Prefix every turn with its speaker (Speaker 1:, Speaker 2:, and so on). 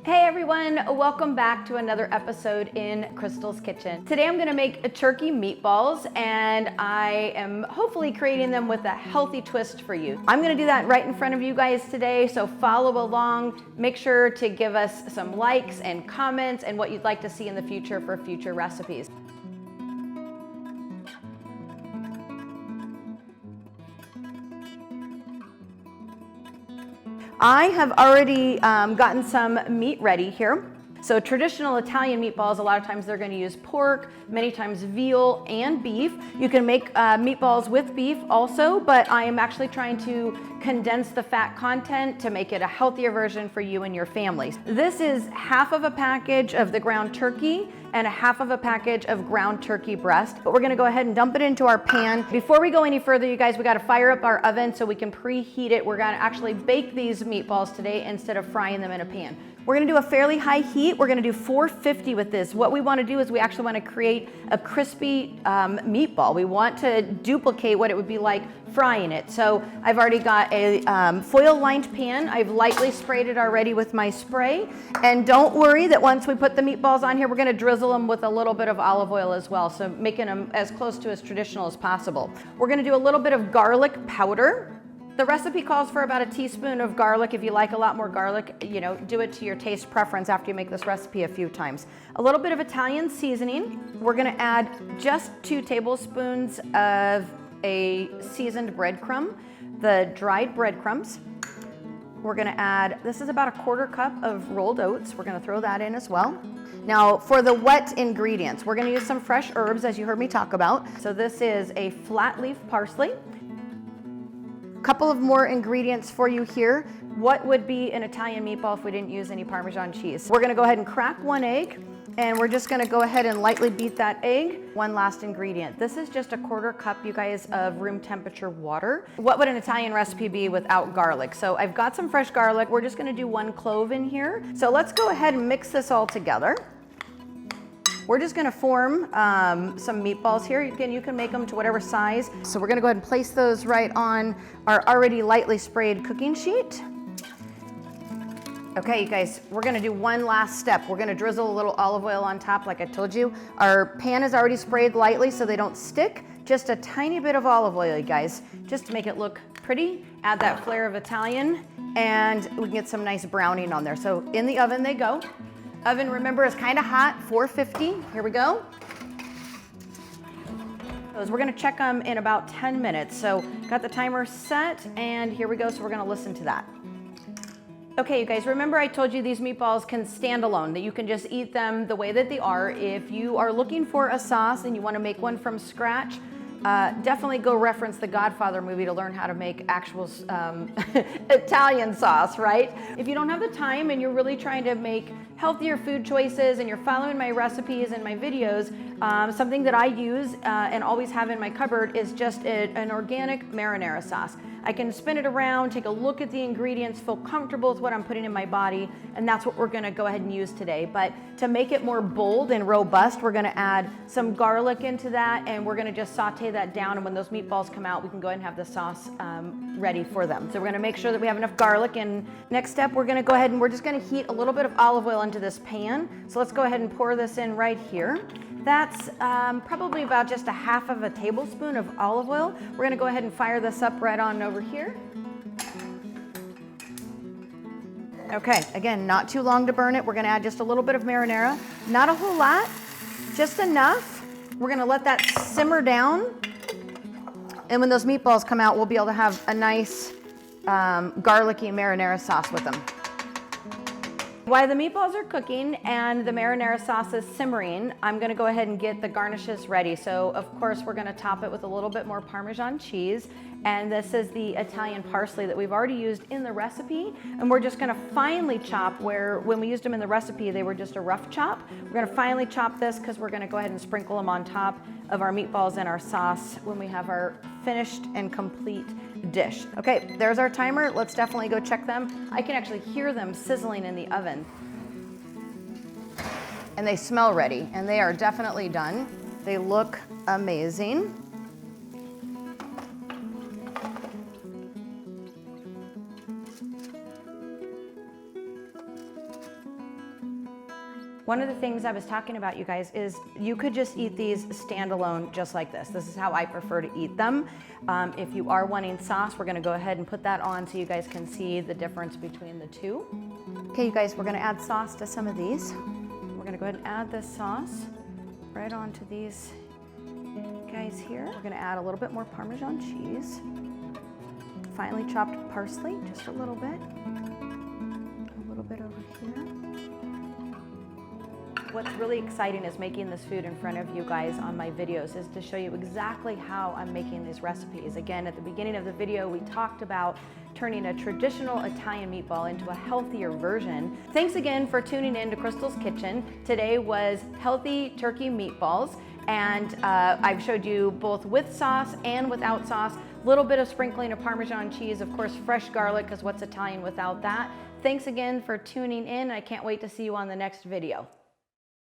Speaker 1: Hey everyone, welcome back to another episode in Crystal's Kitchen. Today I'm gonna make a turkey meatballs and I am hopefully creating them with a healthy twist for you. I'm gonna do that right in front of you guys today, so follow along. Make sure to give us some likes and comments and what you'd like to see in the future for future recipes. I have already gotten some meat ready here. So traditional Italian meatballs, a lot of times they're going to use pork, many times veal and beef. You can make meatballs with beef also, but I am actually trying to condense the fat content to make it a healthier version for you and your families. This is half of a package of the ground turkey and a half of a package of ground turkey breast. But we're gonna go ahead and dump it into our pan. Before we go any further, you guys, we gotta fire up our oven so we can preheat it. We're gonna actually bake these meatballs today instead of frying them in a pan. We're gonna do a fairly high heat. We're gonna do 450 with this. What we wanna do is we actually wanna create a crispy meatball. We want to duplicate what it would be like frying it. So I've already got a foil lined pan. I've lightly sprayed it already with my spray. And don't worry that once we put the meatballs on here, we're gonna drizzle them with a little bit of olive oil as well. So making them as close to as traditional as possible. We're gonna do a little bit of garlic powder. The recipe calls for about a teaspoon of garlic. If you like a lot more garlic, do it to your taste preference after you make this recipe a few times. A little bit of Italian seasoning. We're gonna add just 2 tablespoons of a seasoned breadcrumb, the dried breadcrumbs. We're gonna add, this is about a 1/4 cup of rolled oats. We're gonna throw that in as well. Now for the wet ingredients, we're gonna use some fresh herbs as you heard me talk about. So this is a flat leaf parsley. Couple of more ingredients for you here. What would be an Italian meatball if we didn't use any Parmesan cheese? We're gonna go ahead and crack 1 egg, and we're just gonna go ahead and lightly beat that egg. One last ingredient. This is just a 1/4 cup, you guys, of room temperature water. What would an Italian recipe be without garlic? So I've got some fresh garlic. We're just gonna do 1 clove in here. So let's go ahead and mix this all together. We're just gonna form some meatballs here. Again, you can make them to whatever size. So we're gonna go ahead and place those right on our already lightly sprayed cooking sheet. Okay, you guys, we're gonna do one last step. We're gonna drizzle a little olive oil on top like I told you. Our pan is already sprayed lightly so they don't stick. Just a tiny bit of olive oil, you guys, just to make it look pretty. Add that flair of Italian, and we can get some nice browning on there. So in the oven they go. Oven, remember, is kind of hot, 450. Here we go. We're gonna check them in about 10 minutes. So got the timer set, and here we go. So we're gonna listen to that. Okay, you guys, remember I told you these meatballs can stand alone, that you can just eat them the way that they are. If you are looking for a sauce and you wanna make one from scratch, definitely go reference the Godfather movie to learn how to make actual Italian sauce, right? If you don't have the time and you're really trying to make healthier food choices and you're following my recipes and my videos, something that I use and always have in my cupboard is just an organic marinara sauce. I can spin it around, take a look at the ingredients, feel comfortable with what I'm putting in my body, and that's what we're gonna go ahead and use today. But to make it more bold and robust, we're gonna add some garlic into that, and we're gonna just saute that down, and when those meatballs come out, we can go ahead and have the sauce ready for them. So we're gonna make sure that we have enough garlic, and next step, we're gonna go ahead and we're just gonna heat a little bit of olive oil into this pan. So let's go ahead and pour this in right here. That's probably about just a half of a tablespoon of olive oil. We're gonna go ahead and fire this up right on over here. Okay, again, not too long to burn it. We're gonna add just a little bit of marinara. Not a whole lot, just enough. We're gonna let that simmer down. And when those meatballs come out, we'll be able to have a nice garlicky marinara sauce with them. While the meatballs are cooking and the marinara sauce is simmering, I'm gonna go ahead and get the garnishes ready. So of course we're gonna top it with a little bit more Parmesan cheese. And this is the Italian parsley that we've already used in the recipe. And we're just gonna finely chop where when we used them in the recipe, they were just a rough chop. We're gonna finely chop this because we're gonna go ahead and sprinkle them on top of our meatballs and our sauce when we have our finished and complete dish. Okay, there's our timer. Let's definitely go check them. I can actually hear them sizzling in the oven. And they smell ready, and they are definitely done. They look amazing. One of the things I was talking about, you guys, is you could just eat these standalone just like this. This is how I prefer to eat them. If you are wanting sauce, we're gonna go ahead and put that on so you guys can see the difference between the two. Okay, you guys, we're gonna add sauce to some of these. We're gonna go ahead and add this sauce right onto these guys here. We're gonna add a little bit more Parmesan cheese. Finely chopped parsley, just a little bit. A little bit over here. What's really exciting is making this food in front of you guys on my videos is to show you exactly how I'm making these recipes. Again, at the beginning of the video, we talked about turning a traditional Italian meatball into a healthier version. Thanks again for tuning in to Crystal's Kitchen. Today was healthy turkey meatballs, and I've showed you both with sauce and without sauce. A little bit of sprinkling of Parmesan cheese, of course, fresh garlic, because what's Italian without that? Thanks again for tuning in. I can't wait to see you on the next video.